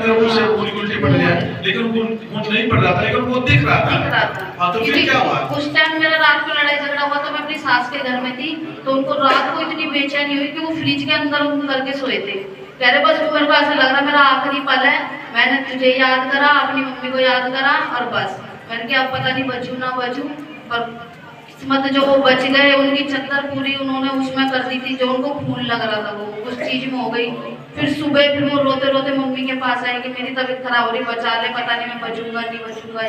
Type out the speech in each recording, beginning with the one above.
मेरे मुंह से उल्टी पड़ गया, लेकिन वो नहीं पड़ रहा था, लेकिन वो दिख रहा था। हाँ, तो फिर क्या हुआ? उस टाइम मेरा रात को लड़ाई झगड़ा हुआ तो मैं अपनी सास के घर में थी, तो उनको रात को इतनी बेचैनी हुई कि वो फ्रिज के अंदर उनको करके सोए थे। कह रहे बस मेरे को ऐसा लग रहा मेरा आखिरी पल है, मैंने तुझे याद करा, अपनी मम्मी को याद करा और बस। मैंने क्या पता नहीं बचूं ना बचूं, पर किस्मत जो वो बच गए। उनकी चद्दर पूरी उन्होंने उसमें कर दी थी, जो उनको खून लग रहा था वो उस चीज में हो गई। फिर सुबह फिर वो रोते रोते मम्मी के पास आए कि मेरी तबीयत खराब हो रही, बचा ले, पता नहीं मैं बचूंगा नहीं बचूंगा।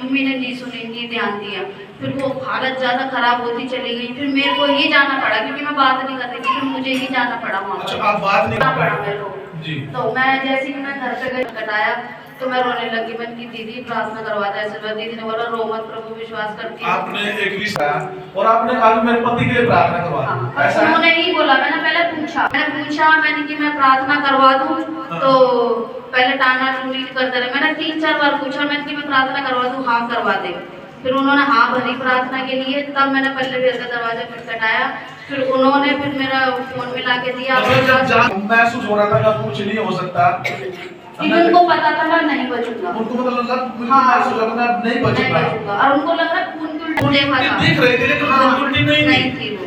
मम्मी ने नहीं सुनी, नहीं ध्यान दिया। फिर वो हालत ज्यादा खराब होती चली गई। फिर मेरे को ही जाना पड़ा, क्योंकि मैं बात नहीं कर रही थी, फिर मुझे ही जाना पड़ा वहाँ पर। अच्छा, आप बात नहीं कर पड़ा पाए? मेरे को जी। तो मैं जैसे ही मैं घर पे गई कटाया तो मैं रोने लगी। मैंने की दीदी प्रार्थना करवाता है ऐसे। दीदी ने बोला रो मत, प्रभु विश्वास करती है। आपने एक विष आया और आपने कहा कि मेरे पति के लिए प्रार्थना करवा। हाँ, ऐसा है? उन्होंने नहीं बोला, मैंने पहले पूछा मैंने कि मैं प्रार्थना करवा दूं। तो पहले टाना टूटी करते रहे। मैंने 3-4 बार पूछा, मैंने कि मैं प्रार्थना करवा दूं, हाँ करवा दे। फिर उन्होंने हाँ भरी प्रार्थना के लिए। तब मैंने पल्ले घर का दरवाजा खटखटाया। फिर उन्होंने फिर मेरा फोन मिला के दिया। जब महसूस हो रहा था कि कुछ नहीं हो सकता, उनको पता था मैं नहीं बचूंगा। उनको मतलब महसूस हो रहा था नहीं बचूंगा। और उनको लग रहा खून की उल्टी दिख रही थी, लेकिन खून की उल्टी नहीं थी। वो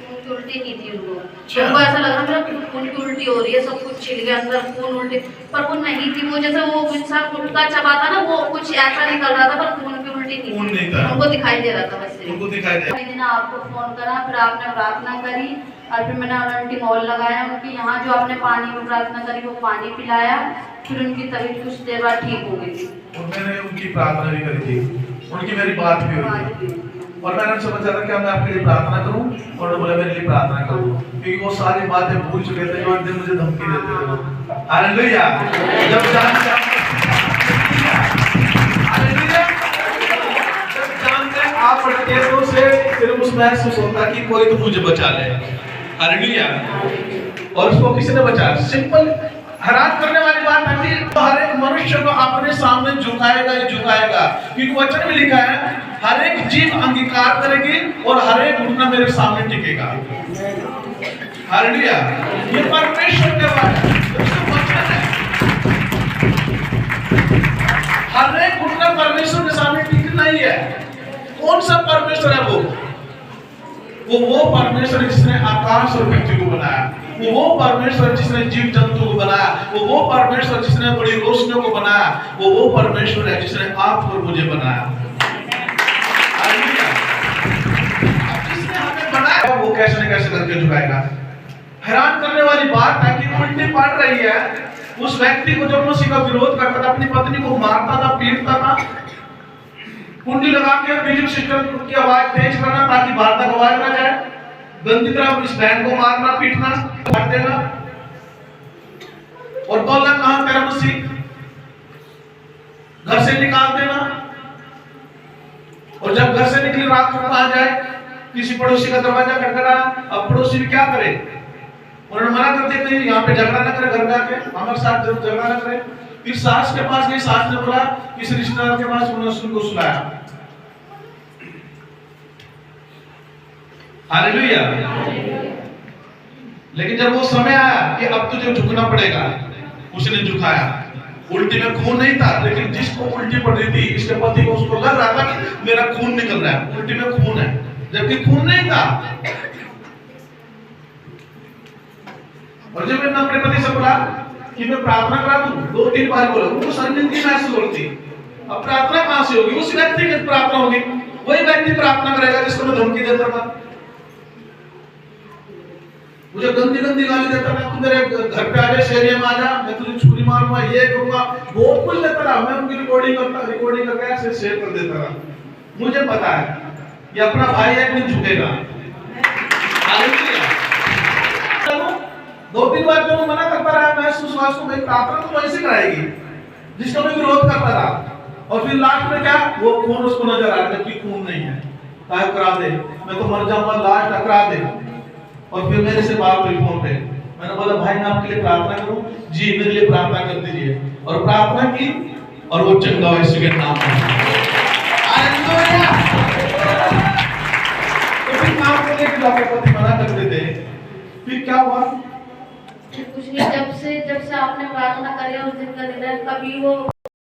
खून की उल्टी नहीं थी उनको। उनको ऐसा लग रहा मेरा खून की उल्टी हो रही है, सब कुछ छिल गया अंदर, खून उल्टी। पर वो नहीं थी। वो जैसे वो इंसान गुटखा चबाता ना, वो कुछ ऐसा निकल रहा था, पर खून की उल्टी नहीं थी। उनको दिखाई दे रहा था बस। उनको दिखाई दे। मैंने आपको फोन करा, फिर आपने प्रार्थना करी और फिर मैंने एंटीमोल लगाया उनकी यहाँ। जो आपने पानी में प्रार्थना करी वो पानी पिलाया। फिर उनकी तबीयत कुछ देर बाद ठीक हो गई थी। और मैंने उनकी प्रार्थना भी करी थी, उनकी मेरी बात भी हुई। और मैंने उनसे पूछा था कि मैं आपके लिए प्रार्थना करूं, और उन्होंने बोला मेरे लिए प्रार्थना करो, क्योंकि वो सारी बातें भूल चुके थे जो दिन मुझे धमकी देते थे। हालेलुया। जब जानते आप अटकेतों से फिर उस महसूस होता कि कोई तो मुझे बचा ले। हालेलुया। और उसको किसी ने बचाया। सिंपल हैरान करने वाली बात है कि हर एक मनुष्य को अपने सामने झुकाएगा ही झुकाएगा, क्योंकि वचन में लिखा है हर एक जीव अंगीकार करेगी और हर एक घुटना मेरे सामने टिकेगा। हालेलुया। ये परमेश्वर के वचन है। हर एक घुटना परमेश्वर के सामने टिकना ही है। कौन सा परमेश्वर है वो परमेश्वर जिसने आकाश और पृथ्वी को बनाया, वो परमेश्वर जिसने जीव जंतु को बनाया, वो परमेश्वर जिसने बड़ी रोशनियों को बनाया, वो परमेश्वर है जिसने आपको और मुझे बनाया। जिसने हमें बनाया वो कैसे न कैसे करके झुकाएगा। हैरान करने वाली बात है कि उल्टी पड़ रही है। उस व्यक्ति को जब मसीह का विरोध करता था, अपनी पत्नी को मारता था, पीटता था, कुंडी लगा के म्यूजिक सिस्टम की आवाज तेज करना ताकि बाहर तक आवाज ना जाए, गंदी तरह इस बैंड को मारना, पीटना, काट देना, और बोलना कहां तेरा मसीह, घर से निकाल देना। और जब घर से निकली रात को कहां जाए, किसी पड़ोसी का दरवाजा खटखटा। अब पड़ोसी भी क्या करे, उन्होंने मना कर दिया नहीं यहाँ पे झगड़ा ना करे, घर जाके हमारे साथ जरूर झगड़ा ना करे। फिर सास के पास गई, सास ने बोला किसी रिश्तेदार के पास, उन्होंने उनको सुलाया। हालेलुया। लेकिन जब वो समय आया कि अब तुझे झुकना पड़ेगा, उसने झुकाया। उल्टी में खून नहीं था, लेकिन जिसको उल्टी पड़ रही थी, इसके पति को, उसको लग रहा था कि मेरा खून निकल रहा है, उल्टी में खून है, जबकि खून नहीं था। और जब मैंने अपने पति से बोला कि मैं प्रार्थना करा दूं, 2-3 बार बोला, उनको शर्मिंदगी महसूस होती। अब प्रार्थना कहां से होगी? उस व्यक्ति की प्रार्थना होगी। वही व्यक्ति प्रार्थना करेगा जिसको मैं धमकी देता था, मुझे गंदी गंदी गाली देता था, तू मेरे घर पे आ जा, शेरिया में आ जा, मैं तुझे छुरी मारूंगा, ये करूंगा, बहुत कुछ देता रहा। मैं उनकी रिकॉर्डिंग करके ऐसे शेयर कर देता रहा। मुझे पता है ये अपना भाई है, नहीं झुकेगा। हालेलुया। 2-3 बार जब मना करता रहा, मैं सुसवास को, मेरी प्रार्थना तो वैसे कराएगी जिसका मैं विरोध करता रहा। और फिर लास्ट में क्या, वो खून उसको नजर आ रहा, जबकि खून नहीं है। काहे करा दे, मैं तो मर जाऊंगा, लास्ट टकरा दे। और फिर मेरे से बात हुई फोन पे, मैंने बोला भाई मैं आपके लिए प्रार्थना करूं? जी मेरे लिए प्रार्थना कर दीजिए। और प्रार्थना की और वो चंगा हुआ यीशु के नाम में। हालेलुया। तो फिर काम करने के लिए पति मना करते थे, फिर क्या हुआ? कुछ नहीं, जब से आपने प्रार्थना करी उस दिन का दिन है, कभी वो